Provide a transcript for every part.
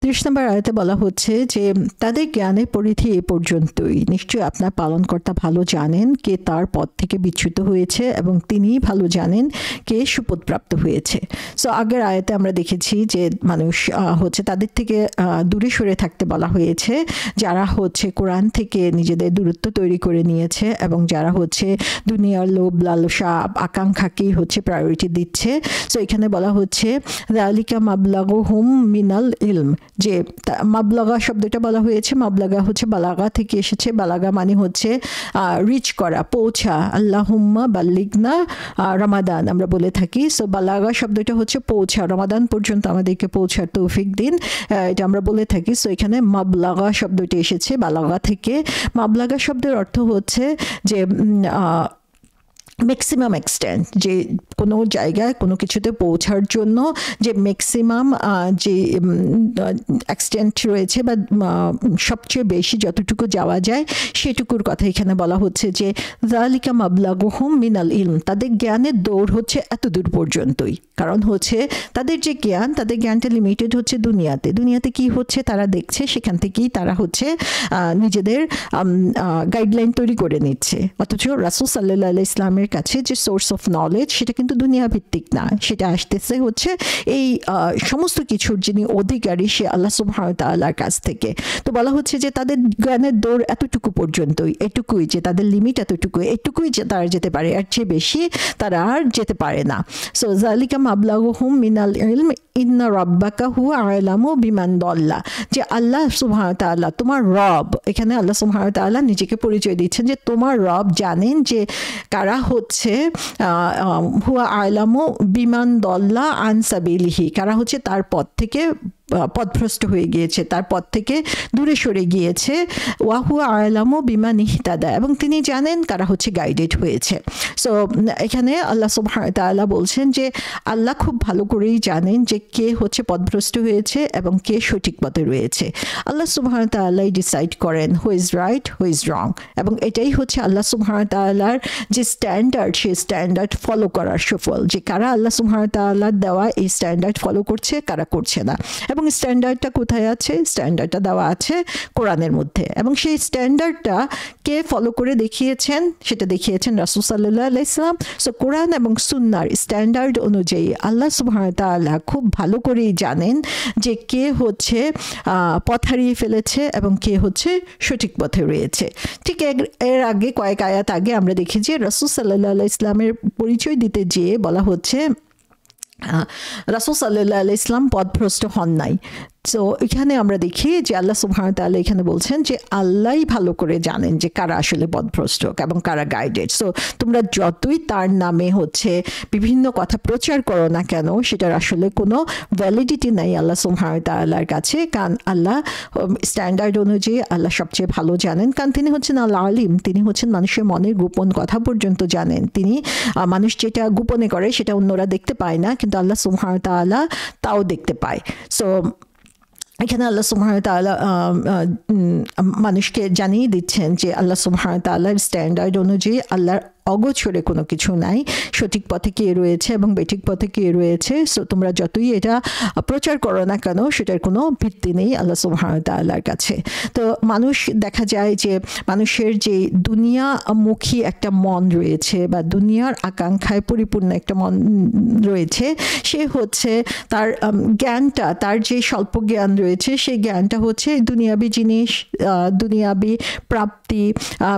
30 নম্বর আয়াতে বলা হচ্ছে যে তাদের জ্ঞানের পরিধি এ পর্যন্তই, নিশ্চয়ই আপনার পালনকর্তা ভালো জানেন কে তার পথ থেকে বিচ্যুত হয়েছে এবং তিনিই ভালো জানেন কে সুপথপ্রাপ্ত হয়েছে। সো আগের আয়াতে আমরা দেখেছি যে মানুষ হচ্ছে তাদের থেকে দূরে সরে থাকতে বলা হয়েছে, যারা হচ্ছে কোরআন থেকে নিজেদের দূরত্ব তৈরি করে নিয়েছে এবং যারা হচ্ছে দুনিয়ার লোভ লালসা আকাঙ্ক্ষাকেই হচ্ছে প্রায়োরিটি দিচ্ছে। সো এখানে বলা হচ্ছে যালিকা মাবলাগুহুম মিনাল ইলম, যে মাবলাগা শব্দটা বলা হয়েছে, মাবলাগা হচ্ছে বালাগা থেকে এসেছে। বালাগা মানে হচ্ছে রিচ করা, পৌঁছা। আল্লাহুম্মা বাল্লিগনা রমাদান আমরা বলে থাকি। সো বালাগা শব্দটা হচ্ছে পৌঁছা, রমাদান পর্যন্ত আমাদেরকে পৌঁছার তৌফিক দিন, এটা আমরা বলে থাকি। সো এখানে মাবলাগা শব্দটি এসেছে বালাগা থেকে। মাবলাগা শব্দের অর্থ হচ্ছে যে ম্যাক্সিমাম এক্সটেন্ট, যে কোনো জায়গায় কোনো কিছুতে পৌঁছার জন্য যে ম্যাক্সিমাম যে এক্সটেন্ট রয়েছে বা সবচেয়ে বেশি যতটুকু যাওয়া যায় সেটুকুর কথা এখানে বলা হচ্ছে। যে যালিকা মাবলাগুহুম মিনাল ইলম, তাদের জ্ঞানের দৌড় হচ্ছে এত দূর পর্যন্তই। কারণ হচ্ছে তাদের যে জ্ঞান, তাদের জ্ঞানটা লিমিটেড হচ্ছে দুনিয়াতে। দুনিয়াতে কি হচ্ছে তারা দেখছে, সেখান থেকেই তারা হচ্ছে নিজেদের গাইডলাইন তৈরি করে নিচ্ছে। অথচ রাসূল সাল্লাল্লাহু আলাইহি ইসলামের কাছে যে সোর্স অফ নলেজ সেটা কিন্তু দুনিয়া ভিত্তিক না, সেটা আসতেছে হচ্ছে এই সমস্ত কিছুর যিনি অধিকারী সে আল্লাহ সুবহানাহু ওয়া তাআলার কাছ থেকে। তো বলা হচ্ছে যে তাদের জ্ঞানের দৌড় এতটুকু পর্যন্তই, এটুকুই, যে তাদের লিমিট এতটুকুই, এটুকুই যে তারা যেতে পারে, আর চেয়ে বেশি তারা আর যেতে পারে না। সো যালিকা মাবলাগুহুম মিনাল ইলম ইন্না রাব্বাকা হুয়া আ'লামু বিমান দাল্লা, যে আল্লাহ সুবহানাহু ওয়া তাআলা তোমার রব, এখানে আল্লাহ সুবহানাহু ওয়া তাআলা নিজেকে পরিচয় দিচ্ছেন যে তোমার রব জানেন যে কারা হচ্ছে হুয়া আ'লামু বিমান দাল্লা আন সাবিলিহি, কারা হচ্ছে তার পথ থেকে পথভ্রষ্ট হয়ে গিয়েছে, তার পথ থেকে দূরে সরে গিয়েছে। ওয়াহুয়া আ'লামু বিমান ইহতাদা, এবং তিনি জানেন কারা হচ্ছে গাইডেড হয়েছে। সো এখানে আল্লাহ সুবহানাহু ওয়া তাআলা বলছেন যে আল্লাহ খুব ভালো করেই জানেন যে কে হচ্ছে পথভ্রষ্ট হয়েছে এবং কে সঠিক পথে রয়েছে। আল্লাহ সুবহানাহু ওয়া তাআলাই ডিসাইড করেন who is right who is wrong, এবং এটাই হচ্ছে আল্লাহ সুবহানাহু ওয়া তাআলার যে স্ট্যান্ডার্ড, সেই স্ট্যান্ডার্ড ফলো করার সফল, যে কারা আল্লাহ সুবহানাহু ওয়া তাআলার দেওয়া এই স্ট্যান্ডার্ড ফলো করছে, কারা করছে না। এবং স্ট্যান্ডার্ডটা কোথায় আছে? স্ট্যান্ডার্ডটা দেওয়া আছে কোরআনের মধ্যে, এবং সেই স্ট্যান্ডার্ডটা কে ফলো করে দেখিয়েছেন? সেটা দেখিয়েছেন রাসূল সাল্লাল্লাহু আলাইহি ওয়াসাল্লাম। সো কোরআন এবং সুন্নাহর স্ট্যান্ডার্ড অনুযায়ী আল্লাহ সুবহানাহু ওয়া তাআলা খুব ভালো করেই জানেন যে কে হচ্ছে পথ হারিয়ে ফেলেছে এবং কে হচ্ছে সঠিক পথে রয়েছে। ঠিক এর আগে কয়েক আয়াত আগে আমরা দেখি যে রাসূল সাল্লাল্লাহু আলাইহি ওয়াসাল্লামের পরিচয় দিতে যেয়ে বলা হচ্ছে রাসূল সাল্লাল্লাহু আলাইহি ওয়াসাল্লাম পথভ্রষ্ট হন নাই। সো এখানে আমরা দেখি যে আল্লাহ সুবহানাহু ওয়া তাআলা এখানে বলছেন যে আল্লাহই ভালো করে জানেন যে কারা আসলে পথভ্রষ্ট এবং কারা গাইডেড। সো তোমরা যতই তার নামে হচ্ছে বিভিন্ন কথা প্রচার করো না কেন, সেটার আসলে কোনো ভ্যালিডিটি নাই আল্লাহ সুবহানাহু ওয়া তাআলার কাছে, কারণ আল্লাহ স্ট্যান্ডার্ড অনুযায়ী আল্লাহ সবচেয়ে ভালো জানেন, কারণ তিনি হচ্ছেন আল্লাহ আলিম, তিনি হচ্ছেন মানুষের মনের গোপন কথা পর্যন্ত জানেন। তিনি মানুষ যেটা গোপনে করে সেটা অন্যরা দেখতে পায় না, কিন্তু আল্লাহ সুবহানাহু ওয়া তাআলা তাও দেখতে পায়। সো এখানে আল্লাহ সুবহানাহু ওয়া তাআলা মানুষকে জানিয়ে দিচ্ছেন যে আল্লাহ সুবহানাহু ওয়া তাআলার স্ট্যান্ডার্ড অনুযায়ী আল্লাহর অগোচরে কোনো কিছু নাই, সঠিক পথে কে রয়েছে এবং বেঠিক পথে কে রয়েছে। সো তোমরা যতই এটা প্রচার করো না কেন সেটার কোনো ভিত্তি নেই আল্লাহ সুবহানাহু ওয়া তাআলার কাছে। তো মানুষ দেখা যায় যে মানুষের যে দুনিয়ামুখী একটা মন রয়েছে বা দুনিয়ার আকাঙ্ক্ষায় পরিপূর্ণ একটা মন রয়েছে, সে হচ্ছে তার জ্ঞানটা, তার যে স্বল্প জ্ঞান রয়েছে সেই জ্ঞানটা হচ্ছে দুনিয়াবি জিনিস, দুনিয়াবি প্রাপ্তি,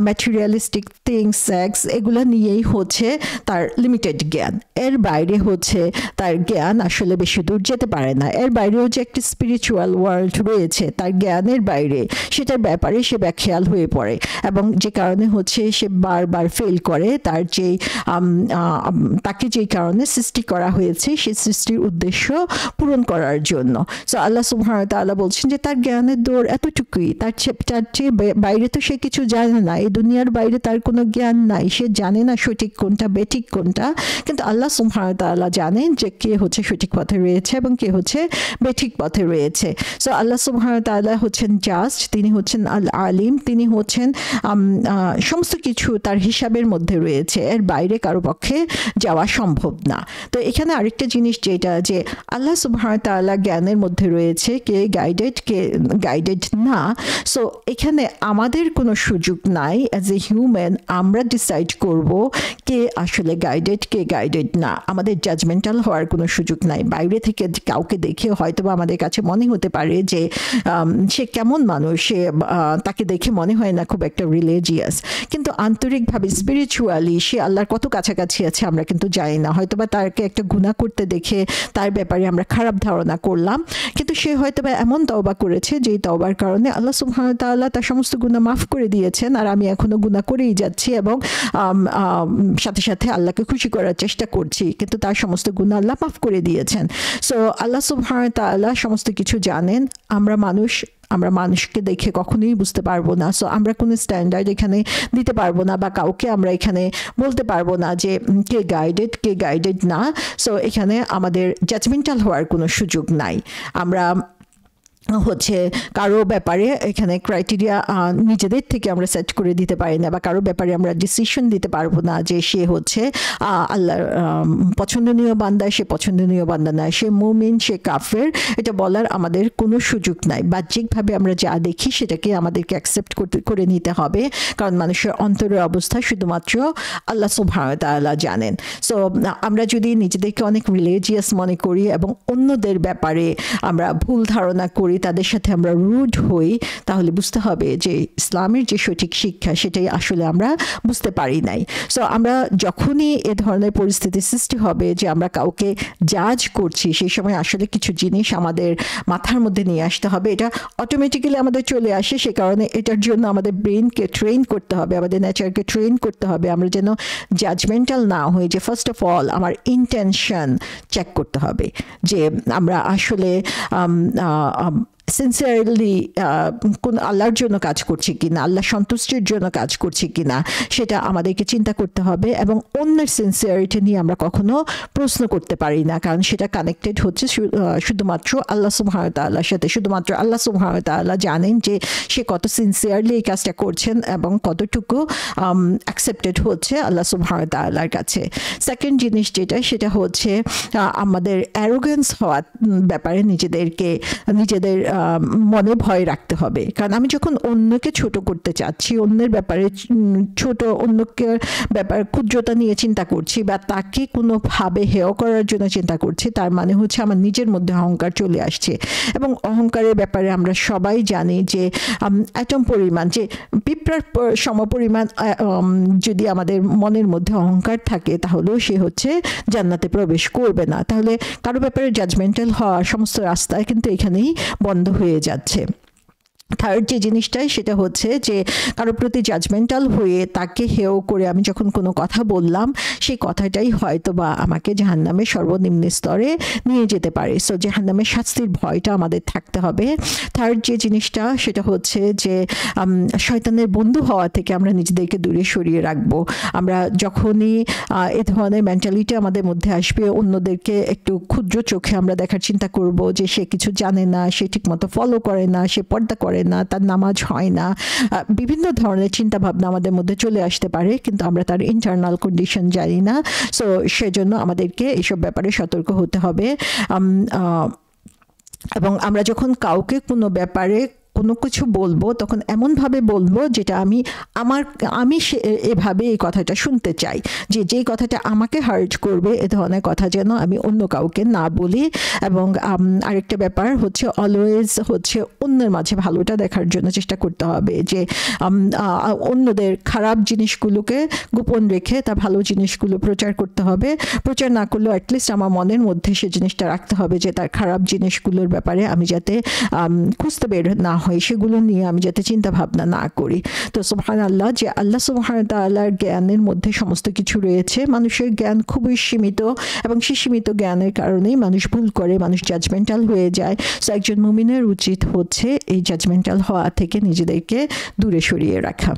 ম্যাটেরিয়ালিস্টিক থিংস, সেক্স, এগুলো নিয়েই হচ্ছে তার লিমিটেড জ্ঞান। এর বাইরে হচ্ছে তার জ্ঞান আসলে বেশি দূর যেতে পারে না। এর বাইরেও যে একটি স্পিরিচুয়াল ওয়ার্ল্ড রয়েছে তার জ্ঞানের বাইরে, সেটার ব্যাপারে সে ব্যাখ্যাল হয়ে পড়ে, এবং যে কারণে হচ্ছে সে বারবার ফেল করে তার যে তাকে যেই কারণে সৃষ্টি করা হয়েছে সেই সৃষ্টির উদ্দেশ্য পূরণ করার জন্য। সো আল্লাহ সুবহানাহু ওয়া তাআলা বলছেন যে তার জ্ঞানের দৌড় এতটুকুই, তার চেয়ে বাইরে তো সে কিছু জানে না, এই দুনিয়ার বাইরে তার কোনো জ্ঞান নাই, সে জানি না সঠিক কোনটা বেঠিক কোনটা, কিন্তু আল্লাহ সুবহানাহু ওয়া তাআলা জানেন যে কে হচ্ছে সঠিক পথে রয়েছে এবং কে হচ্ছে বেঠিক পথে রয়েছে। সো আল্লাহ সুবহানাহু ওয়া তাআলা হচ্ছেন জাস্ট, তিনি হচ্ছেন আল আলিম, তিনি হচ্ছেন সমস্ত কিছু তার হিসাবের মধ্যে রয়েছে, এর বাইরে কারো পক্ষে যাওয়া সম্ভব না। তো এখানে আরেকটা জিনিস যেটা যে আল্লাহ সুবহানাহু ওয়া তাআলা জ্ঞানের মধ্যে রয়েছে, কে গাইডেড কে গাইডেড না। সো এখানে আমাদের কোনো সুযোগ নাই অ্যাজ এ হিউম্যান আমরা ডিসাইড করব কে আসলে গাইডেড কে গাইডেড না। আমাদের জাজমেন্টাল হওয়ার কোনো সুযোগ নাই। বাইরে থেকে কাউকে দেখে হয়তো বা আমাদের কাছে মনে হতে পারে যে সে কেমন মানুষ, সে তাকে দেখে মনে হয় না খুব একটা রিলিজিয়াস, কিন্তু আন্তরিকভাবে স্পিরিচুয়ালি সে আল্লাহর কত কাছাকাছি আছে আমরা কিন্তু জানি না। হয়তো বা তাকে একটা গুনাহ করতে দেখে তার ব্যাপারে আমরা খারাপ ধারণা করলাম, কিন্তু সে হয়তো বা এমন তওবা করেছে যেই তওবার কারণে আল্লাহ সুবহানাহু ওয়া তাআলা তার সমস্ত গুনাহ মাফ করে দিয়েছেন, আর আমি এখনো গুনাহ করেই যাচ্ছি এবং সাথে সাথে আল্লাহকে খুশি করার চেষ্টা করছি, কিন্তু তার সমস্ত গুনাহ আল্লাহ মাফ করে দিয়েছেন। সো আল্লাহ সুবহানাহু ওয়া তাআলা সমস্ত কিছু জানেন। আমরা মানুষকে দেখে কখনোই বুঝতে পারবো না। সো আমরা কোনো স্ট্যান্ডার্ড এখানে দিতে পারবো না বা কাউকে আমরা এখানে বলতে পারবো না যে কে গাইডেড না। সো এখানে আমাদের জাজমেন্টাল হওয়ার কোনো সুযোগ নাই। আমরা হচ্ছে কারো ব্যাপারে এখানে ক্রাইটেরিয়া নিজেদের থেকে আমরা সেট করে দিতে পারি না, বা কারো ব্যাপারে আমরা ডিসিশন দিতে পারবো না যে সে হচ্ছে আল্লাহর পছন্দনীয় বান্দা, সে পছন্দনীয় বান্দা না, সে মুমিন, সে কাফের, এটা বলার আমাদের কোনো সুযোগ নাই। বাহ্যিকভাবে আমরা যা দেখি সেটাকে আমাদেরকে অ্যাকসেপ্ট করে নিতে হবে, কারণ মানুষের অন্তরের অবস্থা শুধুমাত্র আল্লাহ সুবহানাহু ওয়া তাআলা জানেন। সো আমরা যদি নিজেদেরকে অনেক রিলিজিয়াস মনে করি এবং অন্যদের ব্যাপারে আমরা ভুল ধারণা করি, তাদের সাথে আমরা রুড হই, তাহলে বুঝতে হবে যে ইসলামের যে সঠিক শিক্ষা সেটাই আসলে আমরা বুঝতে পারি নাই। সো আমরা যখনই এ ধরনের পরিস্থিতির সৃষ্টি হবে যে আমরা কাউকে জাজ করছি, সেই সময় আসলে কিছু জিনিস আমাদের মাথার মধ্যে নিয়ে আসতে হবে। এটা অটোমেটিক্যালি আমাদের চলে আসে, সে কারণে এটার জন্য আমাদের ব্রেনকে ট্রেন করতে হবে, আমাদের নেচারকে ট্রেন করতে হবে। আমরা যেন জাজমেন্টাল না হই, যে ফার্স্ট অফ অল আমার ইন্টেনশন চেক করতে হবে যে আমরা আসলে সিনসিয়ারলি কোন আল্লাহর জন্য কাজ করছি কিনা, আল্লাহ সন্তুষ্টির জন্য কাজ করছি কিনা, সেটা আমাদেরকে চিন্তা করতে হবে। এবং অন্যের সিনসিয়ারিটি নিয়ে আমরা কখনো প্রশ্ন করতে পারি না, কারণ সেটা কানেক্টেড হচ্ছে শুধুমাত্র আল্লাহ সুবহানাহু ওয়া তাআলার সাথে। শুধুমাত্র আল্লাহ সুবহানাহু ওয়া তাআলা জানেন যে সে কত সিনসিয়ারলি এই কাজটা করছেন এবং কতটুকু অ্যাকসেপ্টেড হচ্ছে আল্লাহ সুবহানাহু ওয়া তাআলার কাছে। সেকেন্ড জিনিস যেটা, সেটা হচ্ছে আমাদের অ্যারোগেন্স হওয়ার ব্যাপারে নিজেদের মনে ভয় রাখতে হবে। কারণ আমি যখন অন্যকে ছোট করতে চাচ্ছি, অন্যের ব্যাপারে অন্যকে ব্যাপারে ক্ষুদ্রতা নিয়ে চিন্তা করছি বা তাকে কোনোভাবে হেয় করার জন্য চিন্তা করছি, তার মানে হচ্ছে আমার নিজের মধ্যে অহংকার চলে আসছে। এবং অহংকারের ব্যাপারে আমরা সবাই জানি যে অ্যাটম পরিমাণ, যে পিঁপড়ার সমপরিমাণ যদি আমাদের মনের মধ্যে অহংকার থাকে, তাহলেও সে হচ্ছে জান্নাতে প্রবেশ করবে না। তাহলে কারো ব্যাপারে জাজমেন্টাল হওয়া সমস্ত রাস্তায় কিন্তু এখানেই বন্ধ হয়ে যাচ্ছে। থার্ড যে জিনিসটাই, সেটা হচ্ছে যে কারোর প্রতি জাজমেন্টাল হয়ে তাকে হেয় করে আমি যখন কোনো কথা বললাম, সেই কথাটাই হয়তো বা আমাকে জাহান্নামের সর্বনিম্ন স্তরে নিয়ে যেতে পারে। সো জাহান্নামের শাস্তির ভয়টা আমাদের থাকতে হবে। থার্ড যে জিনিসটা, সেটা হচ্ছে যে শয়তানের বন্ধু হওয়া থেকে আমরা নিজেদেরকে দূরে সরিয়ে রাখবো। আমরা যখনই এ ধরনের মেন্টালিটি আমাদের মধ্যে আসবে, অন্যদেরকে একটু ক্ষুদ্র চোখে আমরা দেখার চিন্তা করব যে সে কিছু জানে না, সে ঠিকমতো ফলো করে না, সে পর্দা করে না, তার নামাজ হয় না, বিভিন্ন ধরনের চিন্তা ভাবনা আমাদের মধ্যে চলে আসতে পারে, কিন্তু আমরা তার ইন্টারনাল কন্ডিশন জানি না। সো সেজন্য আমাদেরকে এইসব ব্যাপারে সতর্ক হতে হবে। এবং আমরা যখন কাউকে কোনো ব্যাপারে কোনো কিছু বলবো, তখন এমনভাবে বলবো যেটা আমি এভাবে এই কথাটা শুনতে চাই, যে যেই কথাটা আমাকে হার্ট করবে এ ধরনের কথা যেন আমি অন্য কাউকে না বলি। এবং আরেকটা ব্যাপার হচ্ছে অলওয়েজ হচ্ছে অন্যের মাঝে ভালোটা দেখার জন্য চেষ্টা করতে হবে, যে অন্যদের খারাপ জিনিসগুলোকে গোপন রেখে তার ভালো জিনিসগুলো প্রচার করতে হবে। প্রচার না করলেও অ্যাটলিস্ট আমার মনের মধ্যে সে জিনিসটা রাখতে হবে যে তার খারাপ জিনিসগুলোর ব্যাপারে আমি যাতে খুঁজতে বের না হয়, সেগুলো নিয়ে আমি যাতে চিন্তা ভাবনা না করি। তো সুবহানাল্লাহ, যে আল্লাহ সুবহানাহু ওয়া তাআলার জ্ঞানের মধ্যে সমস্ত কিছু রয়েছে। মানুষের জ্ঞান খুবই সীমিত, এবং সেই সীমিত জ্ঞানের কারণেই মানুষ ভুল করে, মানুষ জাজমেন্টাল হয়ে যায়। সো একজন মুমিনের উচিত হচ্ছে এই জাজমেন্টাল হওয়া থেকে নিজেদেরকে দূরে সরিয়ে রাখা।